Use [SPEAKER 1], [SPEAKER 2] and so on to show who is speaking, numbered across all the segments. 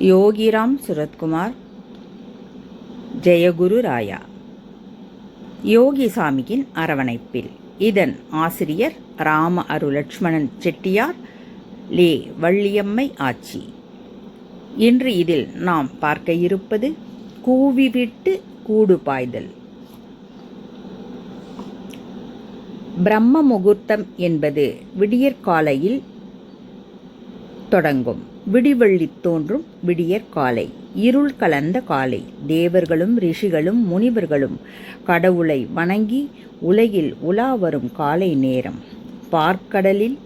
[SPEAKER 1] யோகிராம் சுரத்குமார். ஜெயகுரு ராயா. யோகிசாமியின் அரவணைப்பில். இதன் ஆசிரியர் ராம அருலட்சுமணன் செட்டியார், லே வள்ளியம்மை ஆச்சி. இன்று இதில் நாம் பார்க்க இருப்பது கூவிவிட்டு கூடு பாய்தல். பிரம்ம முகூர்த்தம் என்பது விடியற்காலையில் தொடங்கும். விடிவெள்ளி தோன்றும் விடியற்காலை, இருள் கலந்த காலை. தேவர்களும் ரிஷிகளும் முனிவர்களும் கடவுளை வணங்கி உலகில் உலா வரும் காலை நேரம். பார்க்கடலில்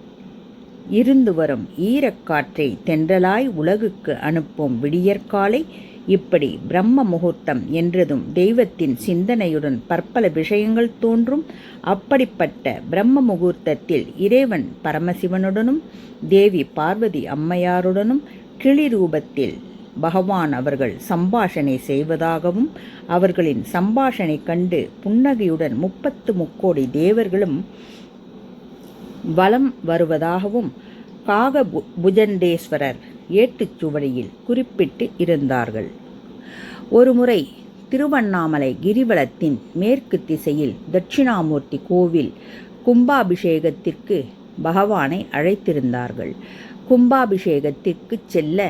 [SPEAKER 1] இருந்து வரும் ஈரக்காற்றை தென்றலாய் உலகுக்கு அனுப்பும் விடியற்காலை. இப்படி பிரம்ம முகூர்த்தம் என்றதும் தெய்வத்தின் சிந்தனையுடன் பற்பல விஷயங்கள் தோன்றும். அப்படிப்பட்ட பிரம்ம முகூர்த்தத்தில் இறைவன் பரமசிவனுடனும் தேவி பார்வதி அம்மையாருடனும் கிளி ரூபத்தில் பகவான் அவர்கள் சம்பாஷணை செய்வதாகவும், அவர்களின் சம்பாஷணை கண்டு புன்னகையுடன் 33 தேவர்களும் வலம் வருவதாகவும் காகபுஜண்டேஸ்வரர் ஏட்டுச்சுவடியில் குறிப்பிட்டு இருந்தார்கள். ஒருமுறை திருவண்ணாமலை கிரிவலத்தின் மேற்கு திசையில் தட்சிணாமூர்த்தி கோவில் கும்பாபிஷேகத்திற்கு பகவானை அழைத்திருந்தார்கள். கும்பாபிஷேகத்திற்கு செல்ல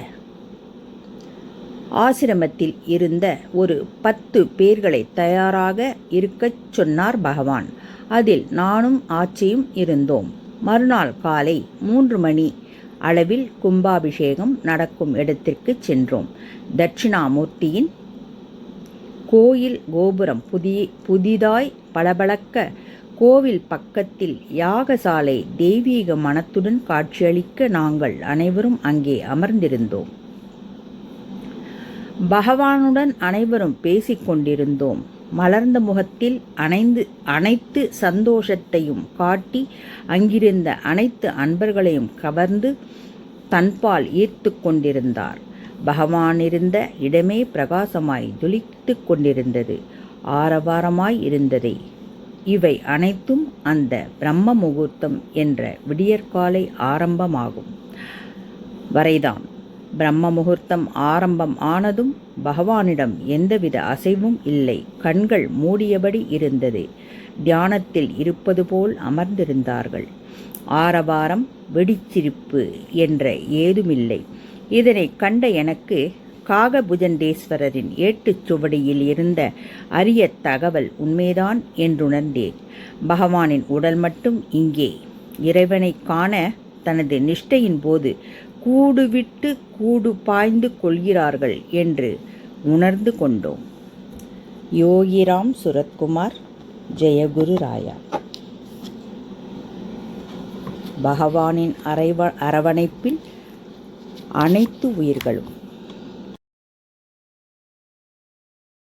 [SPEAKER 1] ஆசிரமத்தில் இருந்த ஒரு 10 பேர்களை தயாராக இருக்கச் சொன்னார் பகவான். அதில் நானும் ஆச்சியும் இருந்தோம். மறுநாள் காலை 3 மணி அளவில் கும்பாபிஷேகம் நடக்கும் இடத்திற்கு சென்றோம். தட்சிணாமூர்த்தியின் கோயில் கோபுரம் புதிதாய் பளபளக்க, கோவில் பக்கத்தில் யாகசாலை தெய்வீக மனத்துடன் காட்சியளிக்க நாங்கள் அனைவரும் அங்கே அமர்ந்திருந்தோம். பகவானுடன் அனைவரும் பேசிக்கொண்டிருந்தோம். மலர்ந்த முகத்தில் அனைத்து சந்தோஷத்தையும் காட்டி அங்கிருந்த அனைத்து அன்பர்களையும் கவர்ந்து தன்பால் ஈர்த்து கொண்டிருந்தார். பகவான் இருந்த இடமே பிரகாசமாய் ஜொலித்து கொண்டிருந்தது, ஆரவாரமாய் இருந்ததை. இவை அனைத்தும் அந்த பிரம்ம முகூர்த்தம் என்ற விடியற்காலை ஆரம்பமாகும் வரைதான். பிரம்ம முகூர்த்தம் ஆரம்பம் ஆனதும் பகவானிடம் எந்தவித அசைவும் இல்லை. கண்கள் மூடியபடி இருந்தது. தியானத்தில் இருப்பது போல் அமர்ந்திருந்தார்கள். ஆரவாரம், வெடிச்சிரிப்பு என்ற ஏதுமில்லை. இதனை கண்ட எனக்கு காகபுஜண்டேஸ்வரரின் ஏட்டுச்சுவடியில் இருந்த அரிய தகவல் உண்மைதான் என்றுணர்ந்தேன். பகவானின் உடல் மட்டும் இங்கே இறைவனை காண தனது நிஷ்டையின் போது கூடு விட்டு கூடு பாய்ந்து கொள்கிறார்கள் என்று உணர்ந்து கொண்டோம். யோகிராம் சுரத்குமார். ஜெயகுரு ராயா. பகவானின் அரவணைப்பில் அனைத்து உயிர்களும்